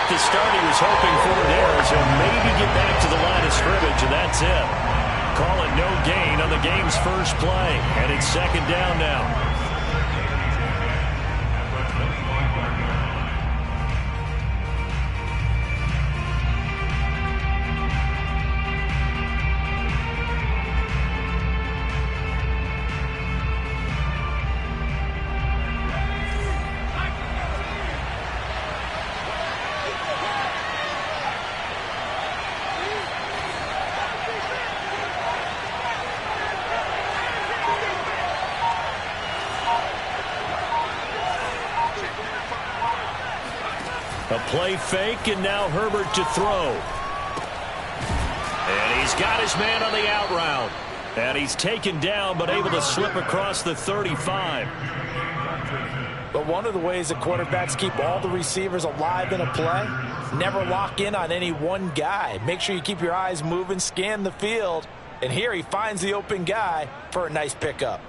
the start he was hoping for there, as he'll maybe get back to the line of scrimmage, and that's it. Call it no gain on the game's first play, and it's second down now. A play fake, and now Herbert to throw. And he's got his man on the out route. And he's taken down, but able to slip across the 35. But one of the ways that quarterbacks keep all the receivers alive in a play, never lock in on any one guy. Make sure you keep your eyes moving, scan the field. And here he finds the open guy for a nice pickup.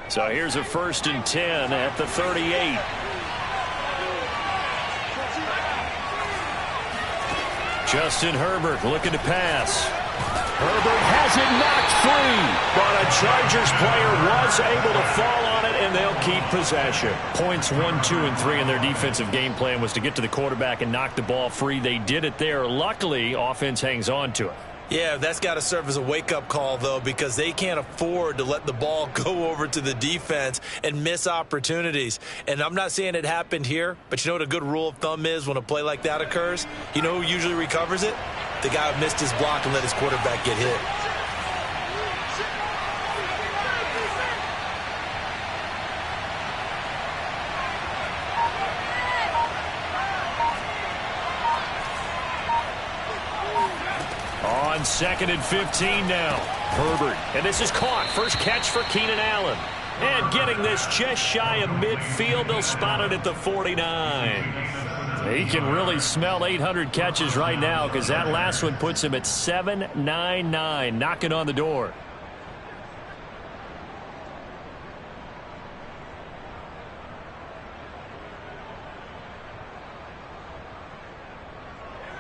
So here's a 1st and 10 at the 38. Justin Herbert looking to pass. Herbert has it knocked free, but a Chargers player was able to fall on it, and they'll keep possession. Points 1, 2, and 3 in their defensive game plan was to get to the quarterback and knock the ball free. They did it there. Luckily, offense hangs on to it. Yeah, that's got to serve as a wake-up call, though, because they can't afford to let the ball go over to the defense and miss opportunities. And I'm not saying it happened here, but you know what a good rule of thumb is when a play like that occurs? You know who usually recovers it? The guy who missed his block and let his quarterback get hit. On 2nd and 15 now. Herbert. And this is caught. First catch for Keenan Allen. And getting this just shy of midfield. They'll spot it at the 49. He can really smell 800 catches right now, because that last one puts him at 799, knocking on the door.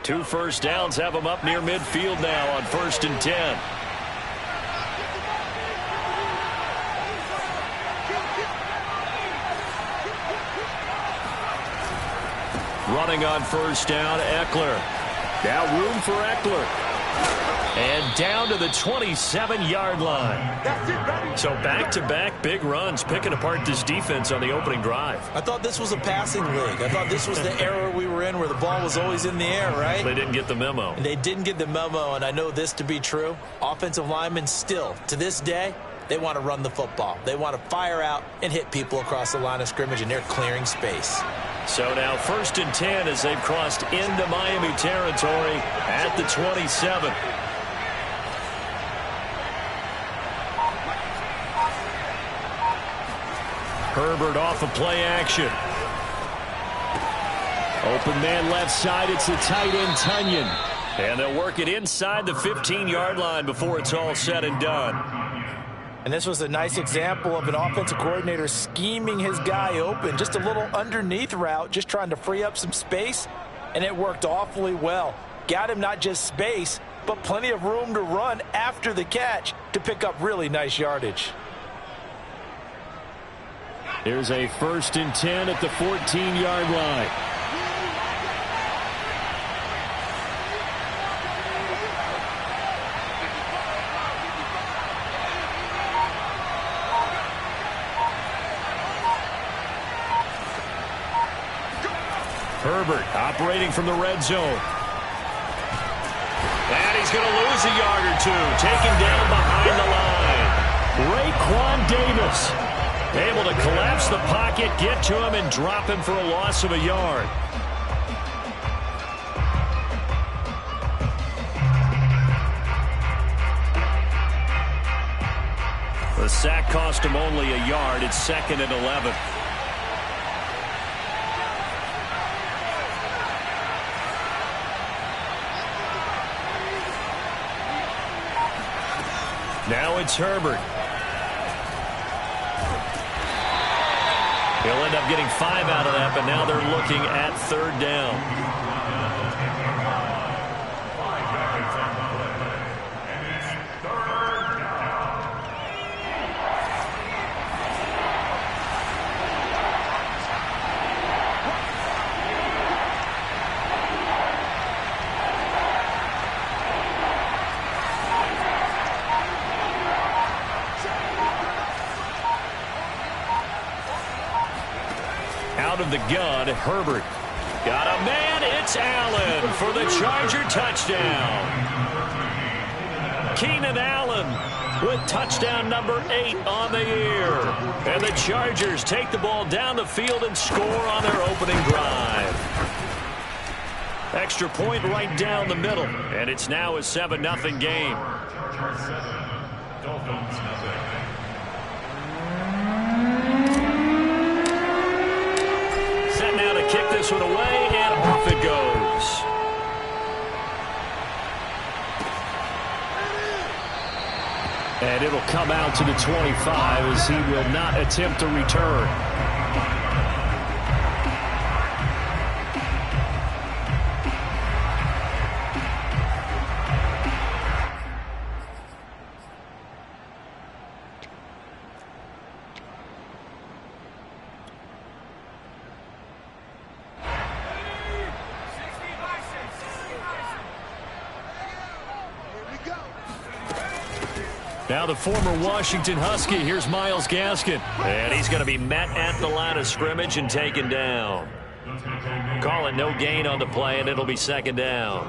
Two first downs have him up near midfield now on 1st and 10. Running on 1st down, Eckler. Now room for Eckler. And down to the 27-yard line. So back-to-back big runs, picking apart this defense on the opening drive. I thought this was a passing league. I thought this was the era we were in where the ball was always in the air, right? They didn't get the memo. And they didn't get the memo, and I know this to be true. Offensive linemen still, to this day, they want to run the football. They want to fire out and hit people across the line of scrimmage, and they're clearing space. So now 1st and 10 as they've crossed into Miami territory at the 27. Herbert off of play action. Open man left side. It's the tight end, Tunyon. And they'll work it inside the 15-yard line before it's all said and done. And this was a nice example of an offensive coordinator scheming his guy open. Just a little underneath route, just trying to free up some space. And it worked awfully well. Got him not just space, but plenty of room to run after the catch to pick up really nice yardage. Here's a 1st and 10 at the 14-yard line. Herbert operating from the red zone. And he's going to lose a yard or two. Taken down behind the line. Raekwon Davis able to collapse the pocket, get to him, and drop him for a loss of a yard. The sack cost him only a yard. It's 2nd and 11. Now it's Herbert. He'll end up getting 5 out of that, but now they're looking at 3rd down. Out of the gun, Herbert. Got a man, it's Allen for the Charger touchdown. Keenan Allen with touchdown number 8 on the year. And the Chargers take the ball down the field and score on their opening drive. Extra point right down the middle, and it's now a 7-0 game. Now to kick this one away, and off it goes. And it'll come out to the 25 as he will not attempt to return. Now the former Washington Husky, here's Myles Gaskin. And he's going to be met at the line of scrimmage and taken down. Call it no gain on the play, and it'll be 2nd down.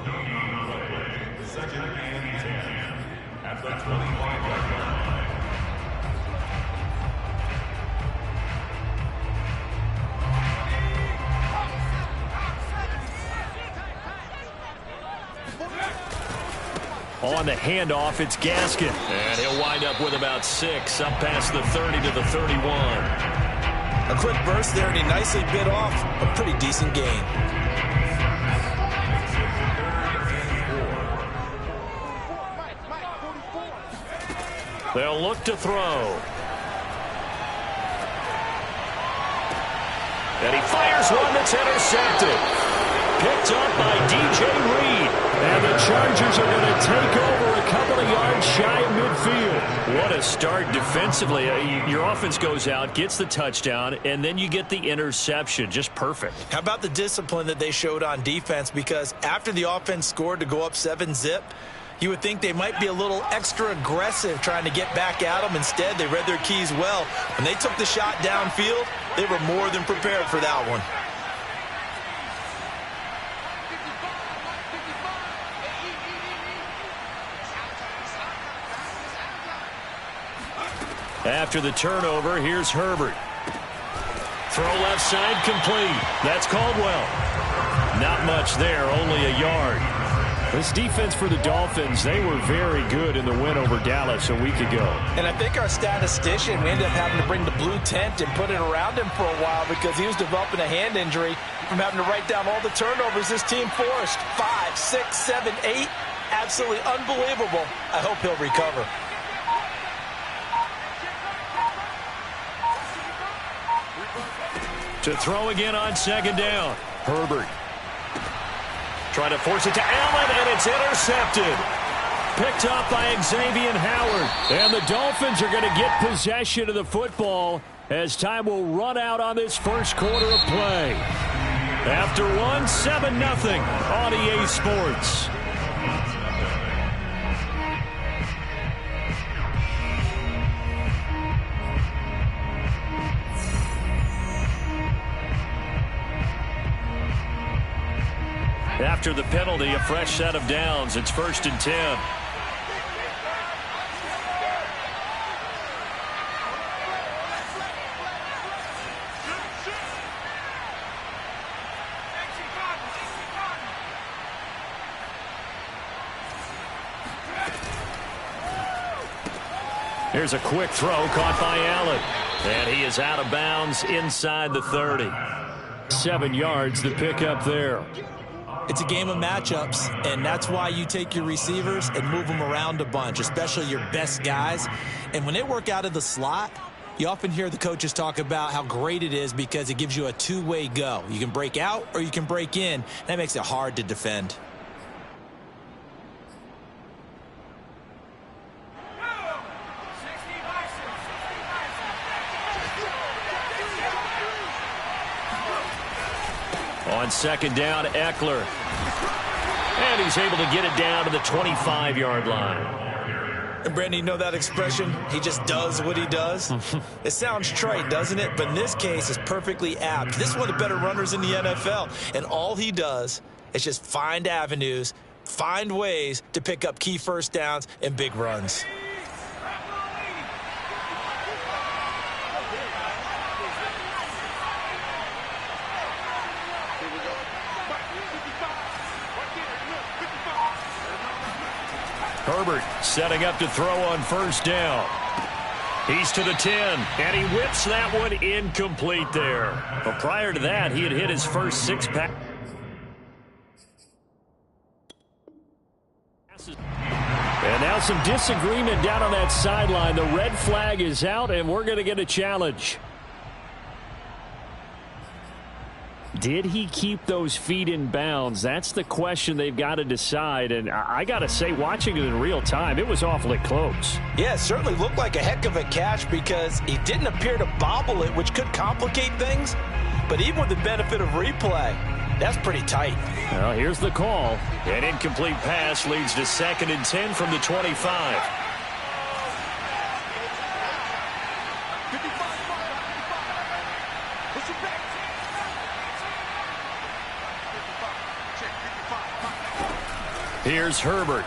At the 25-yard line. On the handoff, it's Gaskin. And he'll wind up with about 6, up past the 30 to the 31. A quick burst there, and he nicely bit off a pretty decent gain. They'll look to throw. And he fires one that's intercepted. Picked up by DJ Reed. And the Chargers are going to take over a couple of yards shy of midfield. What a start defensively. Your offense goes out, gets the touchdown, and then you get the interception. Just perfect. How about the discipline that they showed on defense? Because after the offense scored to go up 7-zip, you would think they might be a little extra aggressive trying to get back at them. Instead, they read their keys well. When they took the shot downfield, they were more than prepared for that one. After the turnover, here's Herbert. Throw left side complete. That's Caldwell. Not much there, only a yard. This defense for the Dolphins, they were very good in the win over Dallas a week ago. And I think our statistician, we ended up having to bring the blue tent and put it around him for a while because he was developing a hand injury from having to write down all the turnovers this team forced. 5, 6, 7, 8. Absolutely unbelievable. I hope he'll recover. To throw again on 2nd down. Herbert. Trying to force it to Allen, and it's intercepted. Picked up by Xavier Howard. And the Dolphins are going to get possession of the football as time will run out on this first quarter of play. After one, 7-0 on EA Sports. After the penalty, a fresh set of downs. It's 1st and 10. Here's a quick throw caught by Allen. And he is out of bounds inside the 30. 7 yards the pickup there. It's a game of matchups, and that's why you take your receivers and move them around a bunch, especially your best guys. And when they work out of the slot, you often hear the coaches talk about how great it is because it gives you a two-way go. You can break out or you can break in. That makes it hard to defend. On second down, Eckler. And he's able to get it down to the 25-yard line. And Brandon, you know that expression? He just does what he does? It sounds trite, doesn't it? But in this case, it's perfectly apt. This is one of the better runners in the NFL. And all he does is just find avenues, find ways to pick up key first downs and big runs. Herbert setting up to throw on first down. He's to the 10, and he whips that one incomplete there. But prior to that, he had hit his first six-pack. And now some disagreement down on that sideline. The red flag is out, and we're going to get a challenge. Did he keep those feet in bounds? That's the question they've got to decide. And I got to say, watching it in real time, it was awfully close. Yeah, it certainly looked like a heck of a catch because he didn't appear to bobble it, which could complicate things. But even with the benefit of replay, that's pretty tight. Well, here's the call. An incomplete pass leads to 2nd and 10 from the 25. Here's Herbert.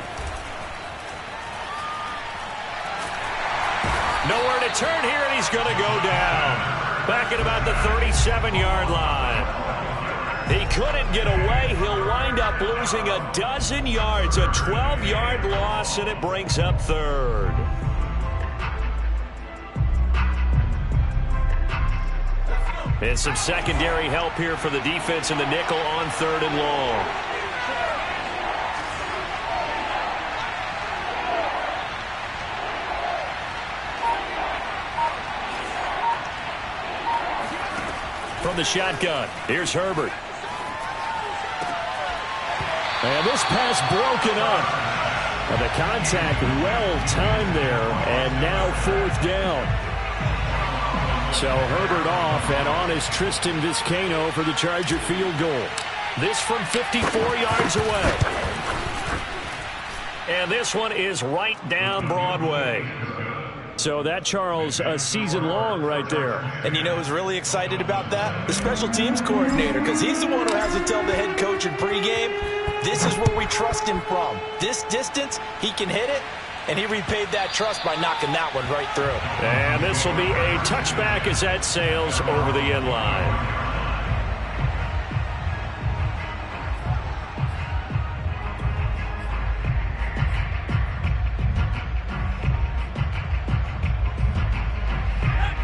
Nowhere to turn here, and he's going to go down. Back at about the 37-yard line. He couldn't get away. He'll wind up losing a dozen yards, a 12-yard loss, and it brings up 3rd. And some secondary help here for the defense in the nickel on 3rd and long. From the shotgun, here's Herbert. And this pass broken up. And the contact well-timed there, and now 4th down. So Herbert off, and on is Tristan Vizcaino for the Charger field goal. This from 54 yards away. And this one is right down Broadway. So that, Charles, a season long right there. And you know who's really excited about that? The special teams coordinator, because he's the one who has to tell the head coach in pregame, this is where we trust him from. This distance, he can hit it, and he repaid that trust by knocking that one right through. And this will be a touchback as that sails over the end line.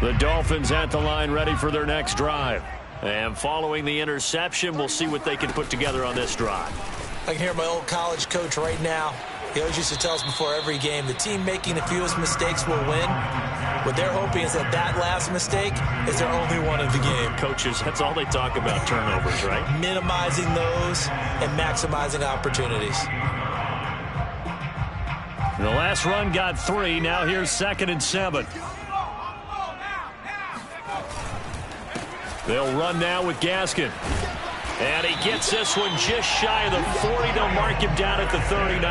The Dolphins at the line ready for their next drive. And following the interception, we'll see what they can put together on this drive. I can hear my old college coach right now. He always used to tell us before every game, the team making the fewest mistakes will win. What they're hoping is that that last mistake is their only one of the game. Coaches, that's all they talk about, turnovers, right? Minimizing those and maximizing opportunities. The last run got 3. Now here's 2nd and 7. They'll run now with Gaskin. And he gets this one just shy of the 40. They'll mark him down at the 39.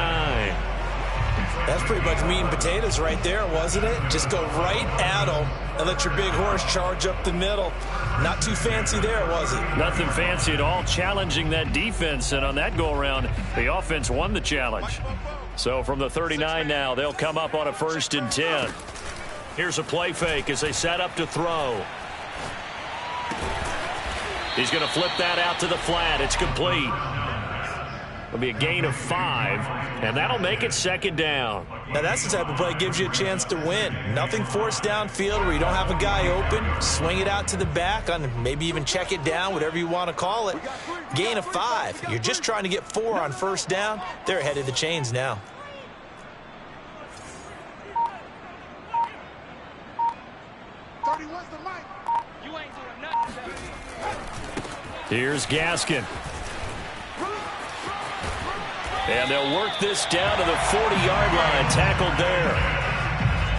That's pretty much meat and potatoes right there, wasn't it? Just go right at him and let your big horse charge up the middle. Not too fancy there, was it? Nothing fancy at all, challenging that defense. And on that go-around, the offense won the challenge. So from the 39 now, they'll come up on a 1st and 10. Here's a play fake as they set up to throw. He's going to flip that out to the flat. It's complete. It'll be a gain of 5, and that'll make it second down. Now, that's the type of play that gives you a chance to win. Nothing forced downfield where you don't have a guy open. Swing it out to the back, maybe even check it down, whatever you want to call it. Gain of 5. You're just trying to get 4 on first down. They're ahead of the chains now. Here's Gaskin. And they'll work this down to the 40-yard line. Tackled there.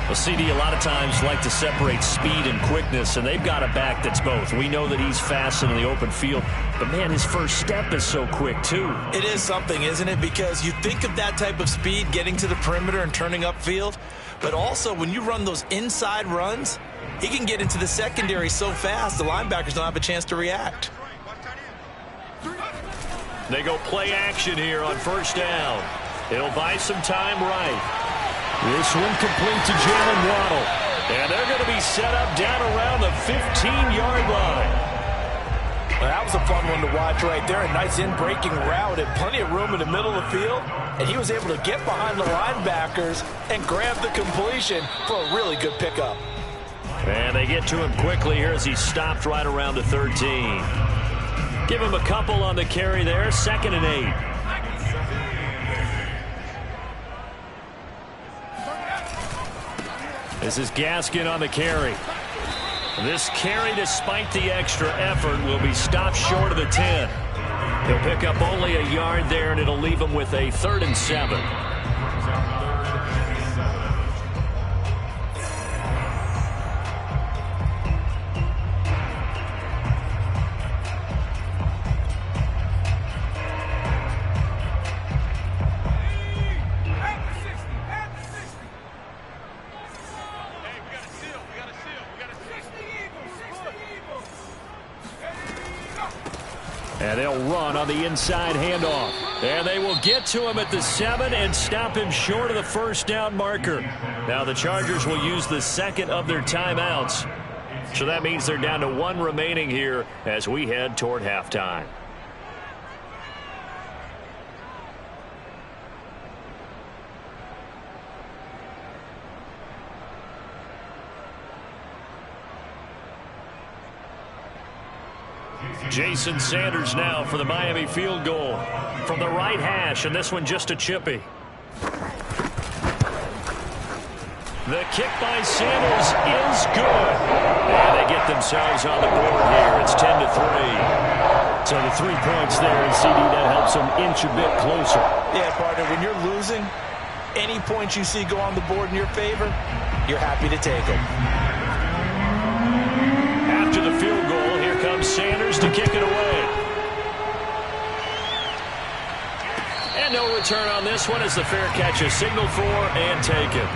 Well, CD a lot of times like to separate speed and quickness, and they've got a back that's both. We know that he's fast in the open field, but, man, his first step is so quick, too. It is something, isn't it? Because you think of that type of speed getting to the perimeter and turning upfield, but also when you run those inside runs, he can get into the secondary so fast the linebackers don't have a chance to react. They go play action here on first down. It'll buy some time right. This one complete to Jalen Waddle. And they're going to be set up down around the 15-yard line. Well, that was a fun one to watch right there. A nice in-breaking route and plenty of room in the middle of the field. And he was able to get behind the linebackers and grab the completion for a really good pickup. And they get to him quickly here as he stopped right around the 13. Give him a couple on the carry there. 2nd and 8. This is Gaskin on the carry. This carry, despite the extra effort, will be stopped short of the 10. He'll pick up only a yard there, and it'll leave him with a 3rd and 7. And they'll run on the inside handoff. And they will get to him at the 7 and stop him short of the first down marker. Now the Chargers will use the 2nd of their timeouts. So that means they're down to 1 remaining here as we head toward halftime. Jason Sanders now for the Miami field goal from the right hash, and this one just a chippy. The kick by Sanders is good. And they get themselves on the board here. It's 10-3. So the 3 points there, and CD, that helps them inch a bit closer. Yeah, partner, when you're losing, any points you see go on the board in your favor, you're happy to take them. After the field goal, here comes Sanders to kick it away. And no return on this one as the fair catch is signaled for and taken.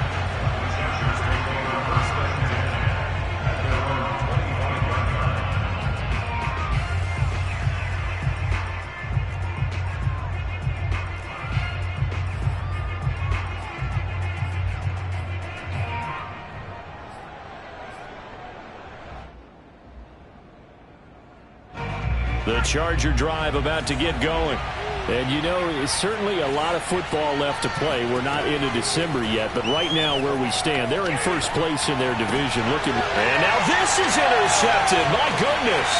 The Charger drive about to get going. And, you know, it's certainly a lot of football left to play. We're not into December yet, but right now where we stand, they're in first place in their division. And now this is intercepted. My goodness.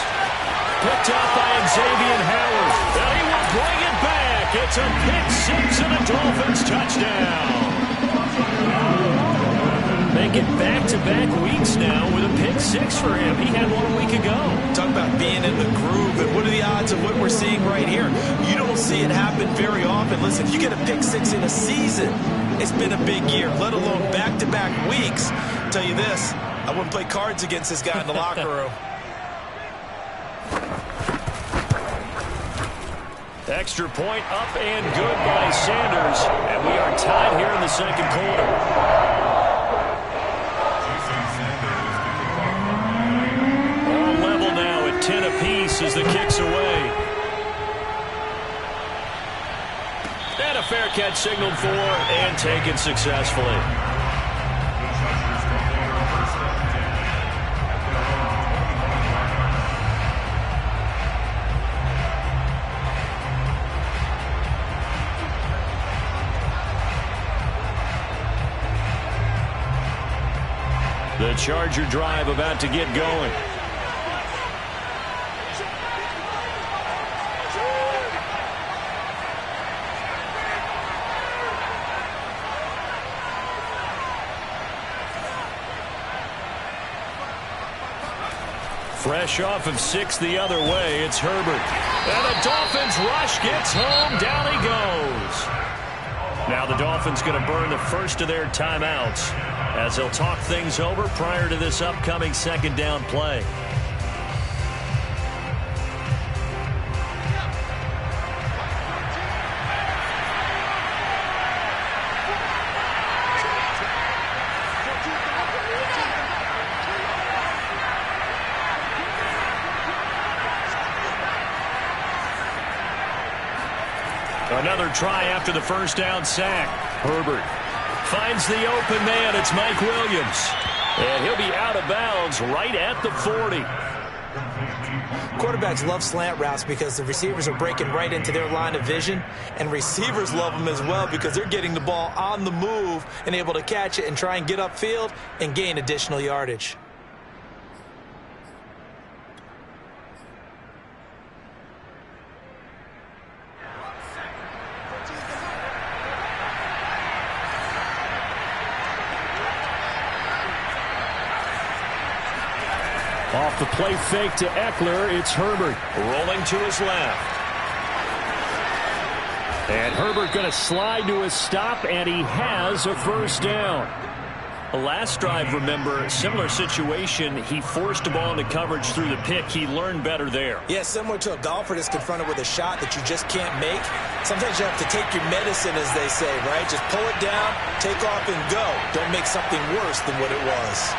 Picked up by Xavier Howard. Now he will bring it back. It's a pick 6 and a Dolphins touchdown. Make it back-to-back weeks now with a pick 6 for him. He had one a week ago. Talk about being in the groove, and what are the odds of what we're seeing right here? You don't see it happen very often. Listen, if you get a pick 6 in a season, it's been a big year, let alone back-to-back weeks. I'll tell you this, I wouldn't play cards against this guy in the locker room. Extra point up and good by Sanders, and we are tied here in the second quarter. All level now at 10 apiece as the kick's away. And a fair catch signaled for and taken successfully. Charger drive about to get going. Fresh off of 6 the other way, it's Herbert. And the Dolphins rush, gets home, down he goes. Now the Dolphins going to burn the first of their timeouts as they'll talk things over prior to this upcoming second down play. Another try after the first down sack. Herbert finds the open man. It's Mike Williams. And he'll be out of bounds right at the 40. Quarterbacks love slant routes because the receivers are breaking right into their line of vision. And receivers love them as well because they're getting the ball on the move and able to catch it and try and get upfield and gain additional yardage. Off the play fake to Eckler, it's Herbert. Rolling to his left. And Herbert going to slide to a stop, and he has a first down. The last drive, remember, similar situation. He forced a ball into coverage through the pick. He learned better there. Yeah, similar to a golfer that's confronted with a shot that you just can't make. Sometimes you have to take your medicine, as they say, right? Just pull it down, take off, and go. Don't make something worse than what it was.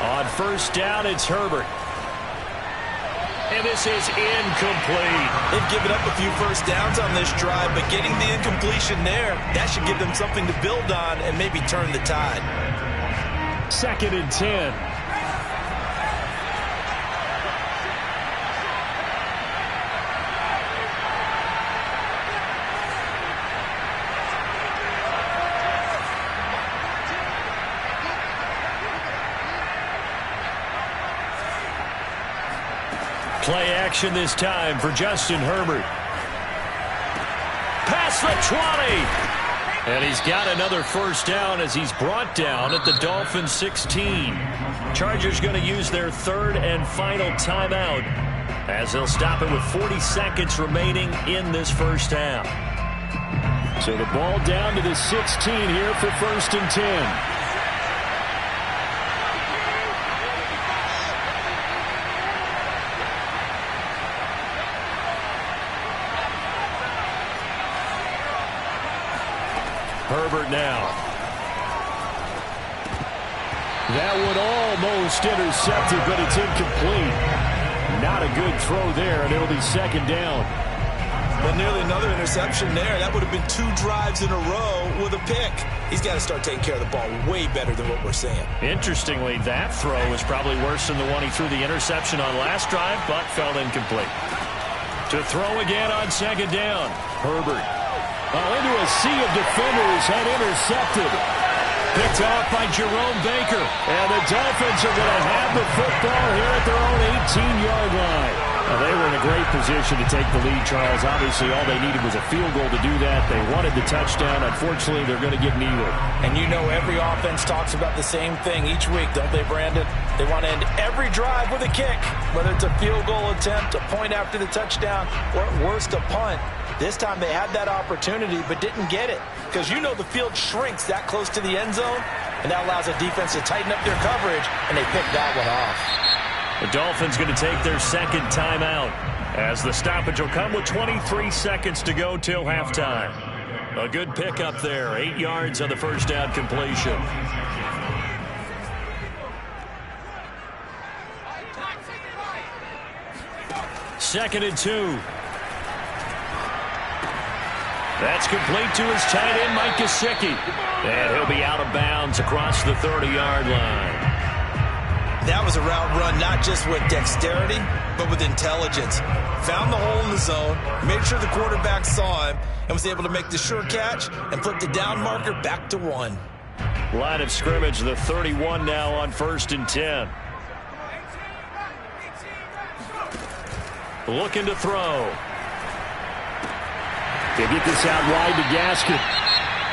On first down, it's Herbert. And this is incomplete. They've given up a few first downs on this drive, but getting the incompletion there, that should give them something to build on and maybe turn the tide. 2nd and 10. Play action this time for Justin Herbert. Past the 20. And he's got another first down as he's brought down at the Dolphins 16. Chargers going to use their 3rd and final timeout as they'll stop it with 40 seconds remaining in this first half. So the ball down to the 16 here for 1st and 10. Herbert now. That one almost intercepted, but it's incomplete. Not a good throw there, and it'll be 2nd down. Well, nearly another interception there. That would have been 2 drives in a row with a pick. He's got to start taking care of the ball way better than what we're seeing. Interestingly, that throw was probably worse than the one he threw the interception on last drive, but fell incomplete. To throw again on 2nd down. Herbert. Into a sea of defenders and intercepted. Picked off by Jerome Baker. And the Dolphins are going to have the football here at their own 18-yard line. Well, they were in a great position to take the lead, Charles. Obviously, all they needed was a field goal to do that. They wanted the touchdown. Unfortunately, they're going to get neither. And you know every offense talks about the same thing each week, don't they, Brandon? They want to end every drive with a kick, whether it's a field goal attempt, a point after the touchdown, or at worst, a punt. This time they had that opportunity but didn't get it because you know the field shrinks that close to the end zone, and that allows the defense to tighten up their coverage, and they picked that one off. The Dolphins going to take their 2nd timeout as the stoppage will come with 23 seconds to go till halftime. A good pickup there, 8 yards on the first down completion. Second and 2. That's complete to his tight end, Mike Gesicki. And he'll be out of bounds across the 30-yard line. That was a route run not just with dexterity, but with intelligence. Found the hole in the zone, made sure the quarterback saw him, and was able to make the sure catch and flip the down marker back to 1. Line of scrimmage, the 31 now on 1st and 10. Looking to throw. They get this out wide to Gaskin.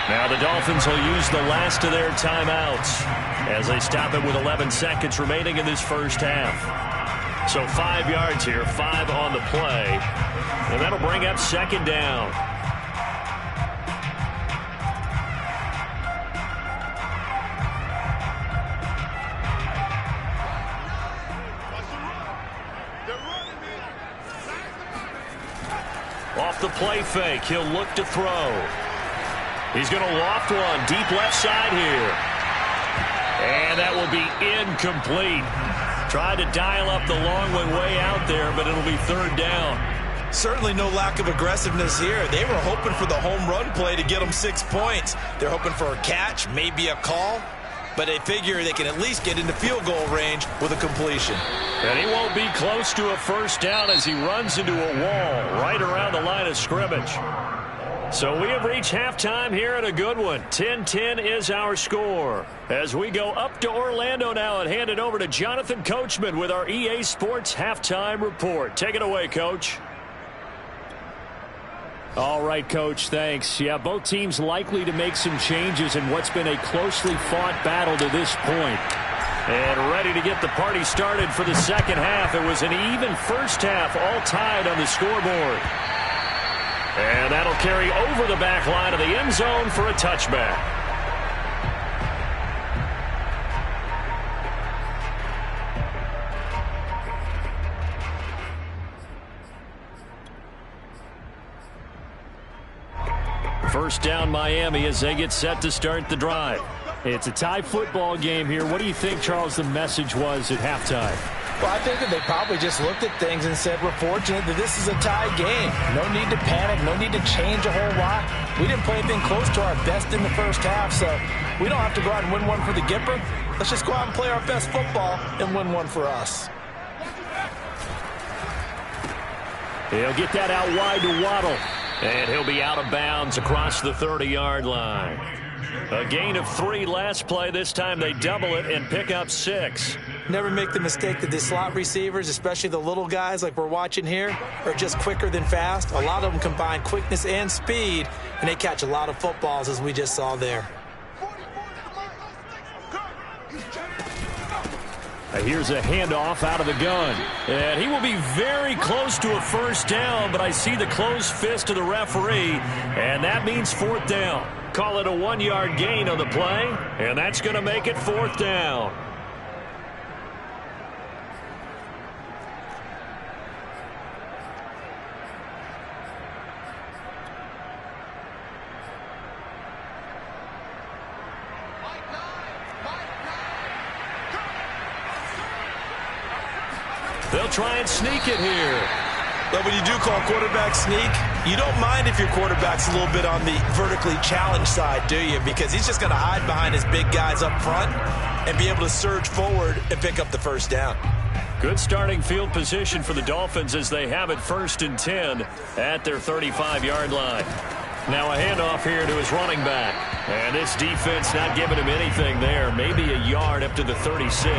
Now the Dolphins will use the last of their timeouts as they stop it with 11 seconds remaining in this first half. So 5 yards here, 5 on the play, and that'll bring up 2nd down. Off the play fake, he'll look to throw. He's going to loft one deep left side here. And that will be incomplete. Tried to dial up the long way out there, but it'll be 3rd down. Certainly no lack of aggressiveness here. They were hoping for the home run play to get them 6 points. They're hoping for a catch, maybe a call, but they figure they can at least get into field goal range with a completion. And he won't be close to a 1st down as he runs into a wall right around the line of scrimmage. So we have reached halftime here in a good one. 10-10 is our score. As we go up to Orlando now and hand it over to Jonathan Coachman with our EA Sports Halftime Report. Take it away, Coach. All right, Coach, thanks. Yeah, both teams likely to make some changes in what's been a closely fought battle to this point. And ready to get the party started for the second half. It was an even first half, all tied on the scoreboard. And that'll carry over the back line of the end zone for a touchback. First down, Miami, as they get set to start the drive. It's a tie football game here. What do you think, Charles, the message was at halftime? Well, I think that they probably just looked at things and said, we're fortunate that this is a tie game. No need to panic, no need to change a whole lot. We didn't play anything close to our best in the first half, so we don't have to go out and win one for the Gipper. Let's just go out and play our best football and win one for us. He'll get that out wide to Waddle. And he'll be out of bounds across the 30-yard line. A gain of 3 last play. This time they double it and pick up 6. Never make the mistake that the slot receivers, especially the little guys like we're watching here, are just quicker than fast. A lot of them combine quickness and speed, and they catch a lot of footballs, as we just saw there. Here's a handoff out of the gun. And he will be very close to a 1st down, but I see the closed fist of the referee, and that means 4th down. Call it a 1-yard gain on the play, and that's going to make it 4th down. They'll try and sneak it here. But when you do call quarterback sneak, you don't mind if your quarterback's a little bit on the vertically challenged side, do you? Because he's just going to hide behind his big guys up front and be able to surge forward and pick up the 1st down. Good starting field position for the Dolphins as they have it 1st and 10 at their 35-yard line. Now a handoff here to his running back. And this defense not giving him anything there. Maybe a yard up to the 36.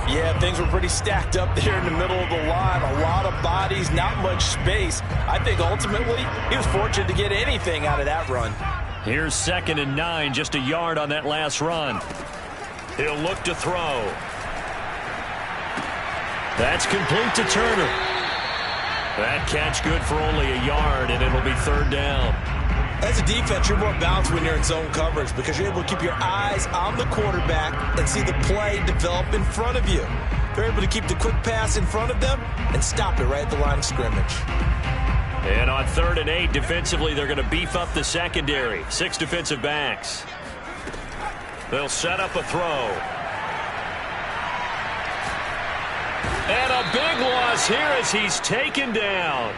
Yeah, things were pretty stacked up there in the middle of the line. A lot of bodies, not much space. I think ultimately he was fortunate to get anything out of that run. Here's 2nd and 9, just a yard on that last run. He'll look to throw. That's complete to Turner. That catch good for only a yard, and it'll be 3rd down. As a defense, you're more balanced when you're in zone coverage because you're able to keep your eyes on the quarterback and see the play develop in front of you. They're able to keep the quick pass in front of them and stop it right at the line of scrimmage. And on 3rd and 8, defensively, they're going to beef up the secondary. 6 defensive backs. They'll set up a throw. And a big loss is here as he's taken down.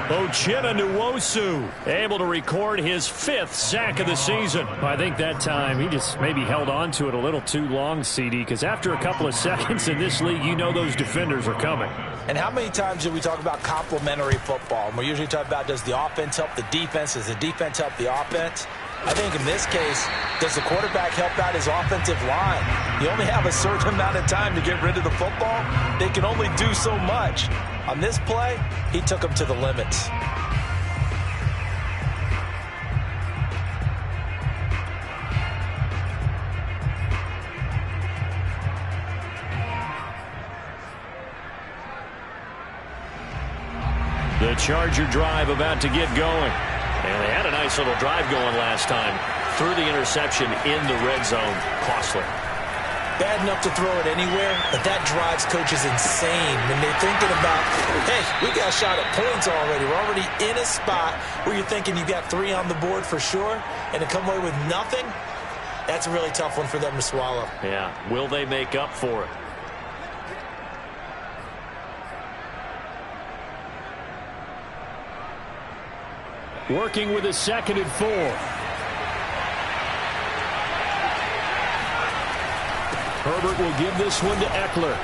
Uchenna Nwosu able to record his 5th sack of the season. I think that time he just maybe held on to it a little too long, CD, because after a couple of seconds in this league, you know those defenders are coming. And how many times do we talk about complementary football? And we usually talk about, does the offense help the defense? Does the defense help the offense? I think in this case, does the quarterback help out his offensive line? You only have a certain amount of time to get rid of the football. They can only do so much. On this play, he took them to the limits. The Charger drive about to get going. And they had a nice little drive going last time. Threw the interception in the red zone. Costly. Bad enough to throw it anywhere, but that drives coaches insane when they're thinking about, hey, we got a shot at points already. We're already in a spot where you're thinking you got 3 on the board for sure, and to come away with nothing, that's a really tough one for them to swallow. Yeah, will they make up for it? Working with a 2nd and 4. Herbert will give this one to Eckler.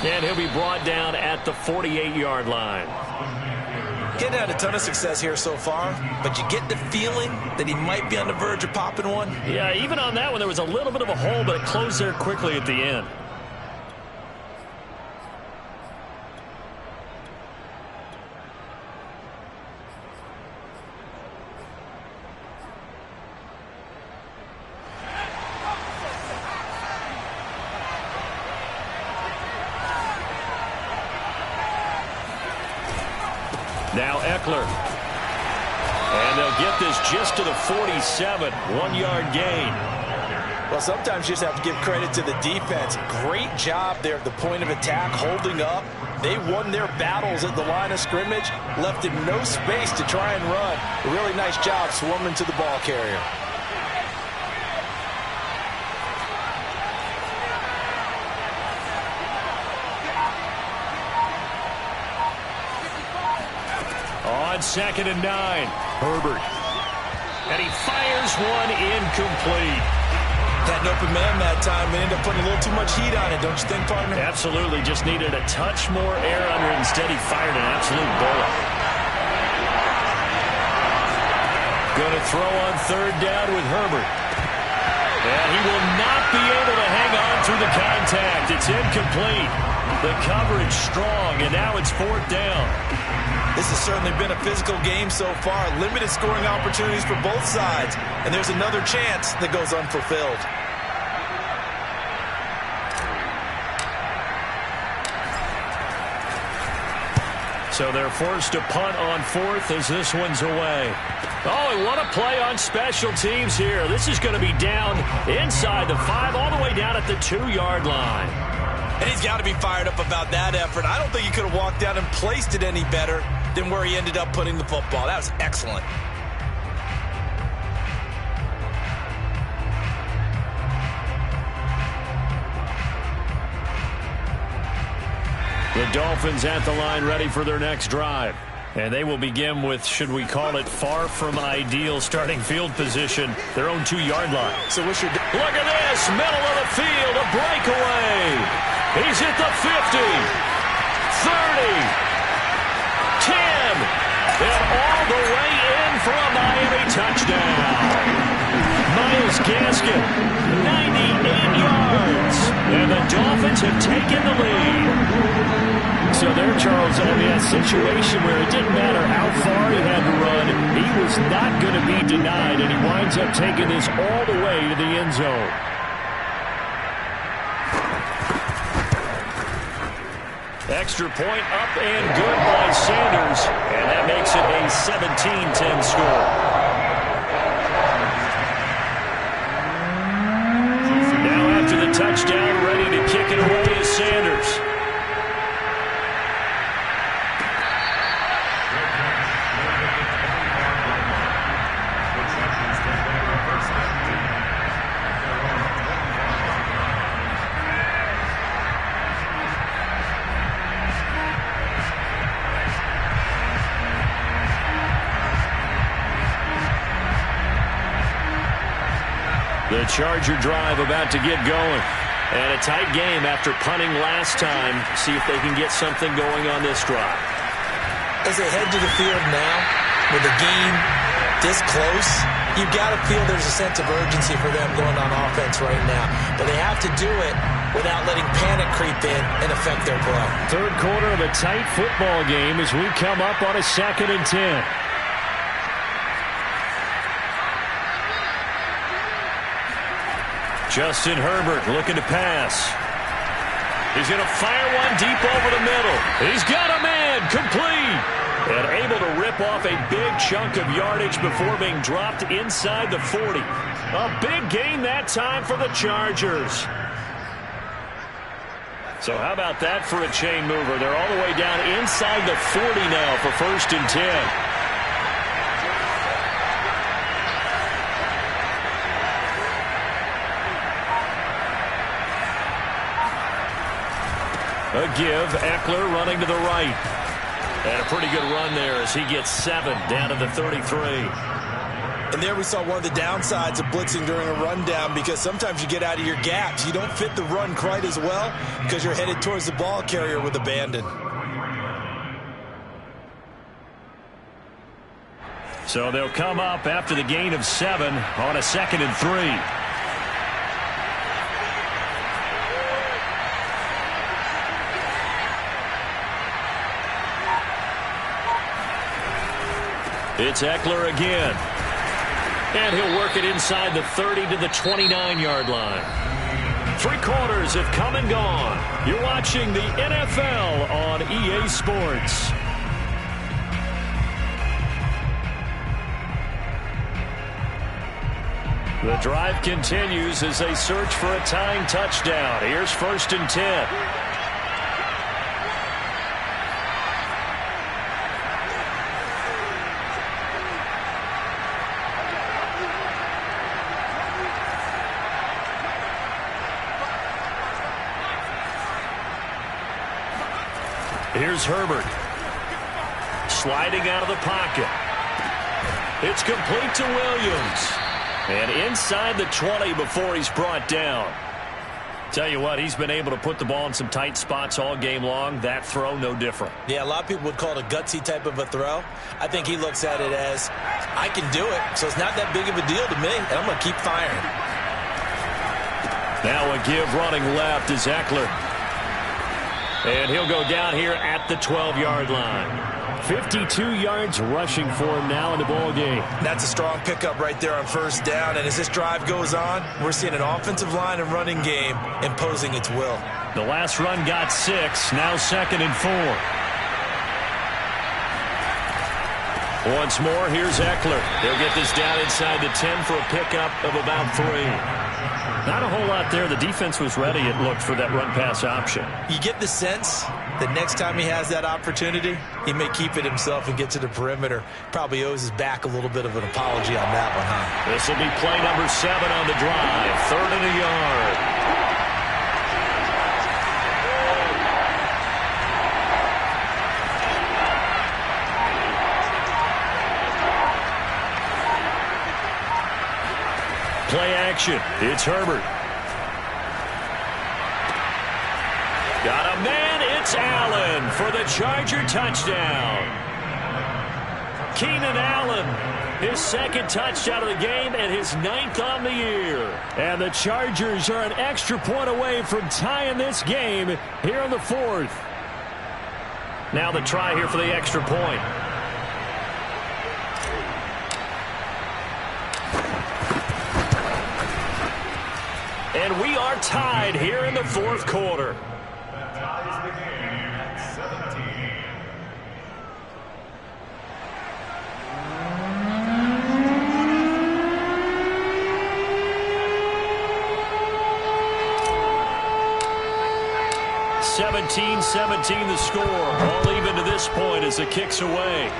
And he'll be brought down at the 48-yard line. Getting had a ton of success here so far, but you get the feeling that he might be on the verge of popping one. Yeah, even on that one, there was a little bit of a hole, but it closed there quickly at the end. Now Eckler. And they'll get this just to the 47. 1-yard gain. Well, sometimes you just have to give credit to the defense. Great job there at the point of attack, holding up. They won their battles at the line of scrimmage, left him no space to try and run. A really nice job swarming to the ball carrier. On 2nd and 9, Herbert. And he fires one incomplete. Had an open man that time. They ended up putting a little too much heat on it, don't you think, partner? Absolutely. Just needed a touch more air under it. Instead, he fired an absolute bullet. Going to throw on 3rd down with Herbert. And he will not be able to hang on through the contact. It's incomplete. The coverage strong, and now it's 4th down. This has certainly been a physical game so far. Limited scoring opportunities for both sides. And there's another chance that goes unfulfilled. So they're forced to punt on 4th as this one's away. Oh, and what a play on special teams here. This is going to be down inside the 5, all the way down at the 2-yard line. And he's got to be fired up about that effort. I don't think he could have walked down and placed it any better than where he ended up putting the football. That was excellent. The Dolphins at the line ready for their next drive. And they will begin with, should we call it, far from ideal starting field position, their own 2-yard line. So what's your... Look at this, middle of the field, a breakaway. He's hit the 50, 30, 10, and all the way in for a Miami touchdown. Myles Gaskin, 98 yards, and the Dolphins have taken the lead. So there, Charles, I mean, a situation where it didn't matter how far he had to run, he was not going to be denied, and he winds up taking this all the way to the end zone. Extra point up and good by Sanders, and that makes it a 17-10 score. Now after the touchdown, ready to kick it away is Sanders. The Charger drive about to get going. And a tight game after punting last time. See if they can get something going on this drive. As they head to the field now, with the game this close, you've got to feel there's a sense of urgency for them going on offense right now. But they have to do it without letting panic creep in and affect their play. Third quarter of a tight football game as we come up on a 2nd and 10. Justin Herbert looking to pass. He's going to fire one deep over the middle. He's got a man, complete. And able to rip off a big chunk of yardage before being dropped inside the 40. A big gain that time for the Chargers. So how about that for a chain mover? They're all the way down inside the 40 now for 1st and 10. A give, Eckler running to the right. And a pretty good run there as he gets 7 down to the 33. And there we saw one of the downsides of blitzing during a rundown, because sometimes you get out of your gaps. You don't fit the run quite as well because you're headed towards the ball carrier with abandon. So they'll come up after the gain of 7 on a 2nd and 3. It's Eckler again. And he'll work it inside the 30 to the 29-yard line. 3 quarters have come and gone. You're watching the NFL on EA Sports. The drive continues as they search for a tying touchdown. Here's 1st and 10. Here's Herbert. Sliding out of the pocket. It's complete to Williams. And inside the 20 before he's brought down. Tell you what, he's been able to put the ball in some tight spots all game long. That throw, no different. Yeah, a lot of people would call it a gutsy type of a throw. I think he looks at it as, I can do it, so it's not that big of a deal to me, and I'm going to keep firing. Now a give running left is Eckler. And he'll go down here at the 12-yard line. 52 yards rushing for him now in the ball game. That's a strong pickup right there on 1st down. And as this drive goes on, we're seeing an offensive line and running game imposing its will. The last run got 6. Now 2nd and 4. Once more, here's Eckler. He'll get this down inside the 10 for a pickup of about 3. Not a whole lot there. The defense was ready, it looked, for that run-pass option. You get the sense that next time he has that opportunity, he may keep it himself and get to the perimeter. Probably owes his back a little bit of an apology on that one, huh? This will be play number 7 on the drive. 3rd and a yard. Play action. It's Herbert. Got a man. It's Allen for the Charger touchdown. Keenan Allen, his 2nd touchdown of the game and his 9th on the year. And the Chargers are an extra point away from tying this game here in the 4th. Now the try here for the extra point. And we are tied here in the 4th quarter. (17-17) the score. All even to this point as the kick's away.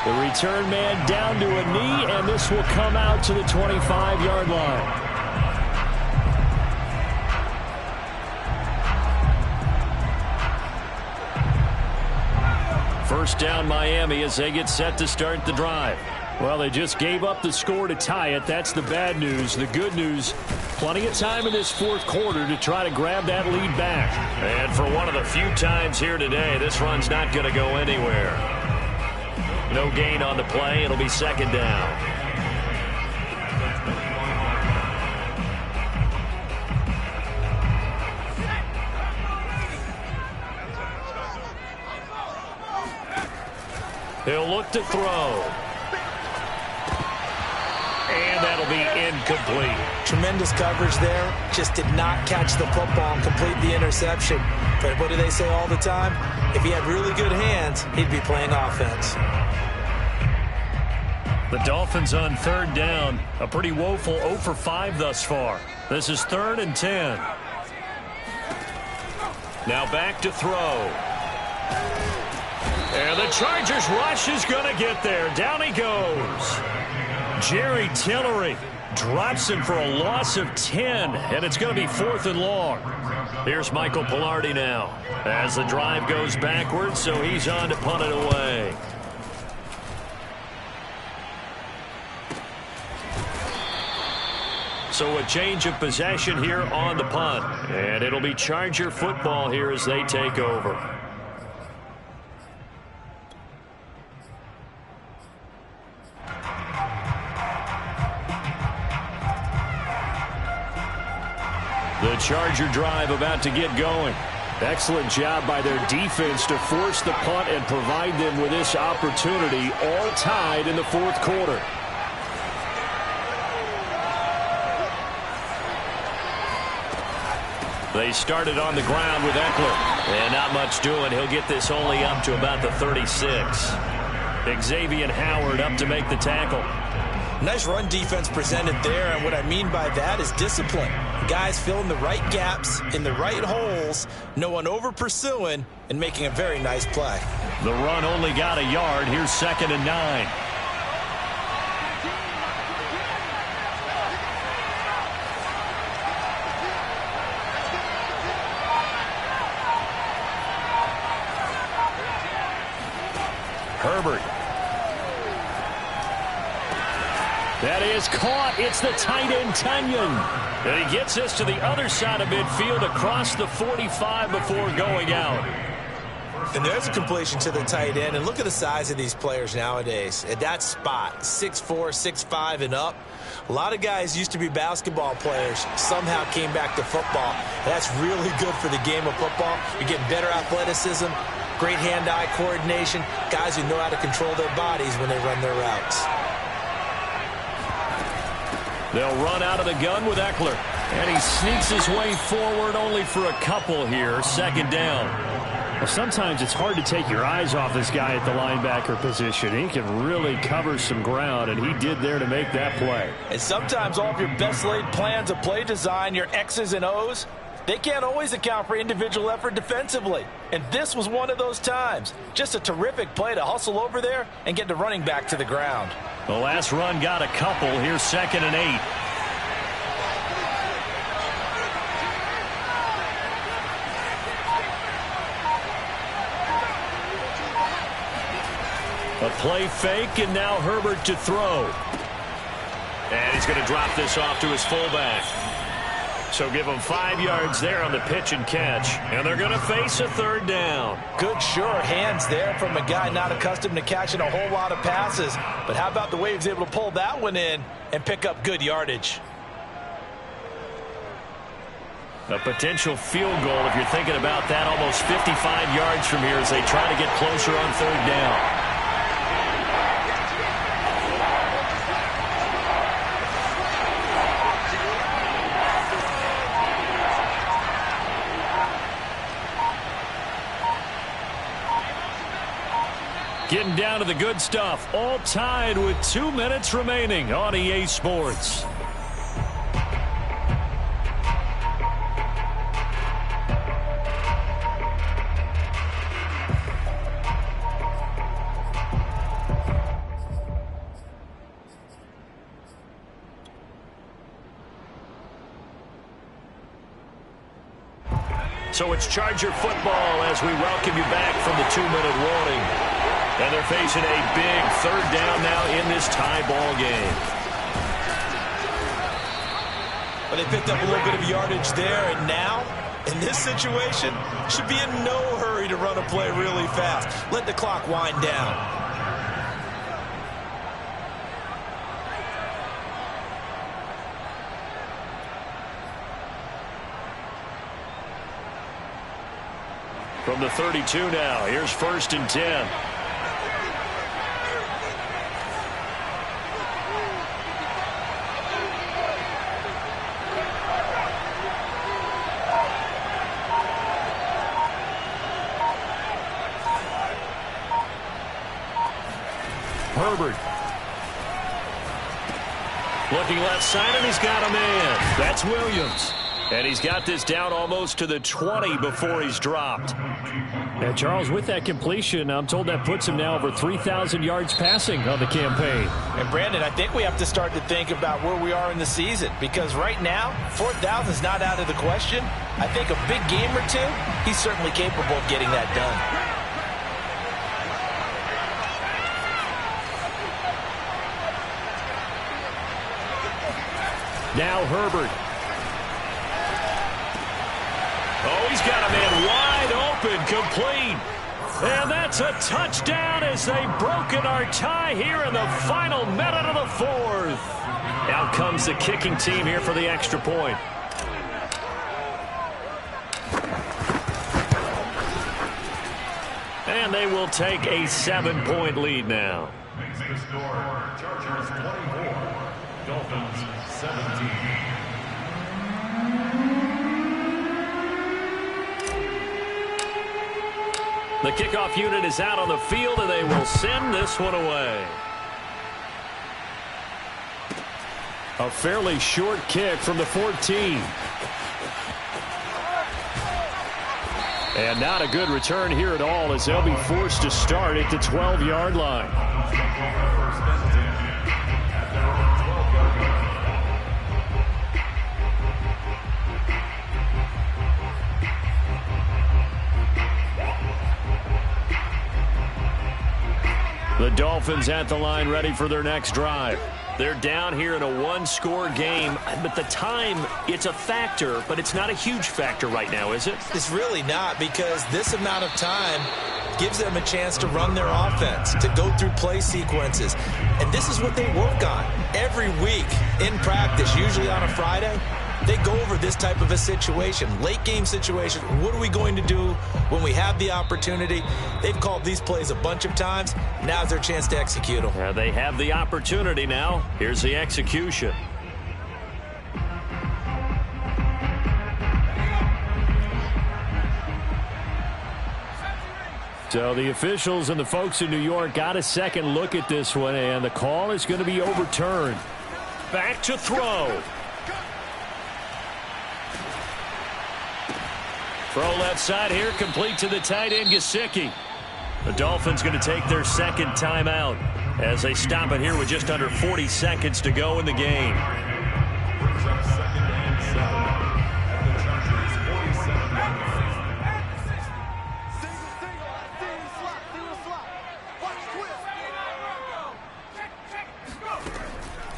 The return man down to a knee, and this will come out to the 25-yard line. First down Miami as they get set to start the drive. Well, they just gave up the score to tie it. That's the bad news. The good news, plenty of time in this fourth quarter to try to grab that lead back. And for one of the few times here today, this run's not going to go anywhere. No gain on the play. It'll be second down. He'll look to throw. And that'll be incomplete. Tremendous coverage there. Just did not catch the football and complete the interception. But what do they say all the time? If he had really good hands, he'd be playing offense. The Dolphins on third down. A pretty woeful 0 for 5 thus far. This is 3rd and 10. Now back to throw. And the Chargers rush is going to get there. Down he goes. Jerry Tillery drops him for a loss of 10, and it's going to be 4th and long. Here's Michael Palardy now as the drive goes backwards, so he's on to punt it away. So a change of possession here on the punt, and it'll be Charger football here as they take over. The Charger drive about to get going. Excellent job by their defense to force the punt and provide them with this opportunity, all tied in the fourth quarter. They started on the ground with Eckler. And not much doing. He'll get this only up to about the 36. Xavier Howard up to make the tackle. Nice run defense presented there, and what I mean by that is discipline. Guys filling the right gaps in the right holes, no one over pursuing, and making a very nice play. The run only got a yard. Here's 2nd and 9. Herbert. That is caught. It's the tight end, Tunyon. And he gets this to the other side of midfield across the 45 before going out. And there's a completion to the tight end. And look at the size of these players nowadays. At that spot, 6'4", 6'5", and up. A lot of guys used to be basketball players, somehow came back to football. That's really good for the game of football. You get better athleticism, great hand-eye coordination, guys who know how to control their bodies when they run their routes. They'll run out of the gun with Eckler. And he sneaks his way forward only for a couple here. 2nd down. Well, sometimes it's hard to take your eyes off this guy at the linebacker position. He can really cover some ground, and he did there to make that play. And sometimes all of your best laid plans of play design, your X's and O's, they can't always account for individual effort defensively. And this was one of those times. Just a terrific play to hustle over there and get the running back to the ground. The last run got a couple. Here's 2nd and 8. A play fake, and now Herbert to throw. And he's going to drop this off to his fullback. So give him 5 yards there on the pitch and catch. And they're going to face a 3rd down. Good, sure hands there from a guy not accustomed to catching a whole lot of passes. But how about the way he was able to pull that one in and pick up good yardage? A potential field goal, if you're thinking about that, almost 55 yards from here as they try to get closer on 3rd down. Getting down to the good stuff. All tied with 2 minutes remaining on EA Sports. So it's Charger football as we welcome you back from the 2-minute warning. And they're facing a big third down now in this tie ball game. But they picked up a little bit of yardage there, and now, in this situation, should be in no hurry to run a play really fast. Let the clock wind down. From the 32 now, here's 1st and 10. Herbert. Looking left side, and he's got a man. That's Williams. And he's got this down almost to the 20 before he's dropped. And Charles, with that completion, I'm told that puts him now over 3,000 yards passing on the campaign. And Brandon, I think we have to start to think about where we are in the season, because right now, 4,000 is not out of the question. I think a big game or two, he's certainly capable of getting that done. Now Herbert. Oh, he's got a man wide open, complete. And that's a touchdown as they've broken our tie here in the final minute of the fourth. Out comes the kicking team here for the extra point. And they will take a 7-point lead now. Makes the score Chargers 24, Dolphins 17. The kickoff unit is out on the field, and they will send this one away. A fairly short kick from the 14. And not a good return here at all, as they'll be forced to start at the 12-yard line. The Dolphins at the line, ready for their next drive. They're down here in a one-score game, but the time, it's a factor, but it's not a huge factor right now, is it? It's really not, because this amount of time gives them a chance to run their offense, to go through play sequences. And this is what they work on every week in practice, usually on a Friday. They go over this type of a situation, late game situation. What are we going to do when we have the opportunity? They've called these plays a bunch of times. Now's their chance to execute them. They have the opportunity now. Here's the execution. So the officials and the folks in New York got a second look at this one, and the call is going to be overturned. Back to throw. Throw left side here, complete to the tight end, Gesicki. The Dolphins going to take their second timeout as they stop it here with just under 40 seconds to go in the game. Brings up 2nd and 7 at the Chargers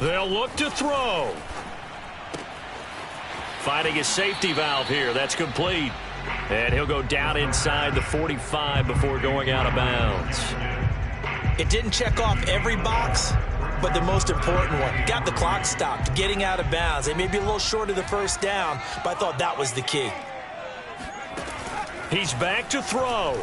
47. They'll look to throw. Finding a safety valve here. That's complete. And he'll go down inside the 45 before going out of bounds. It didn't check off every box, but the most important one. Got the clock stopped, getting out of bounds. They may be a little short of the first down, but I thought that was the key. He's back to throw.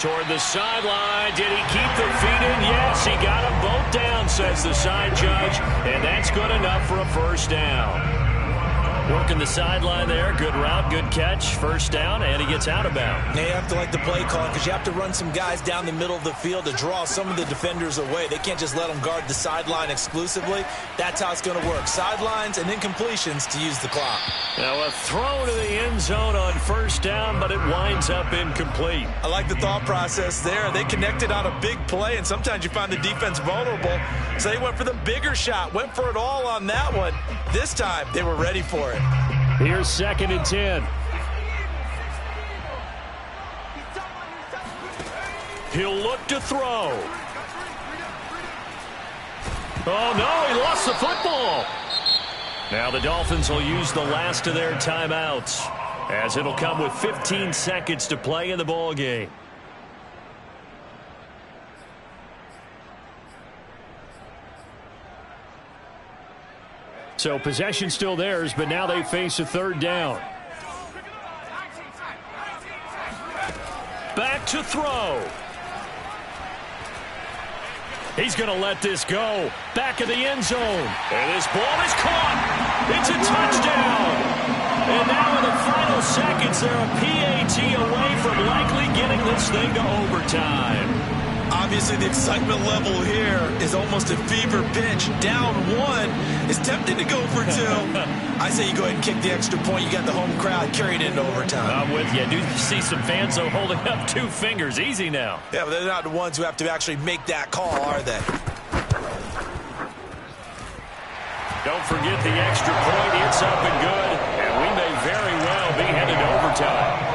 Toward the sideline. Did he keep the feet in? Yes, he got them both down, says the side judge. And that's good enough for a first down. Working the sideline there. Good route, good catch. First down, and he gets out of bounds. Now you have to like the play call, because you have to run some guys down the middle of the field to draw some of the defenders away. They can't just let them guard the sideline exclusively. That's how it's going to work. Sidelines and then completions to use the clock. Now a throw to the end zone on first down, but it winds up incomplete. I like the thought process there. They connected on a big play, and sometimes you find the defense vulnerable. So they went for the bigger shot, went for it all on that one. This time, they were ready for it. Here's 2nd and 10. He'll look to throw. Oh, no, he lost the football. Now the Dolphins will use the last of their timeouts, as it'll come with 15 seconds to play in the ball game. So possession still theirs, but now they face a third down. Back to throw. He's going to let this go. Back of the end zone. And this ball is caught. It's a touchdown. And now in the final seconds, they're a PAT away from likely getting this thing to overtime. Obviously, the excitement level here is almost a fever pitch. Down one. It's tempting to go for two. I say you go ahead and kick the extra point. You got the home crowd carried into overtime. I'm with you. I do see some fans, though, holding up 2 fingers. Easy now. Yeah, but they're not the ones who have to actually make that call, are they? Don't forget the extra point. It's up and good. And we may very well be headed to overtime.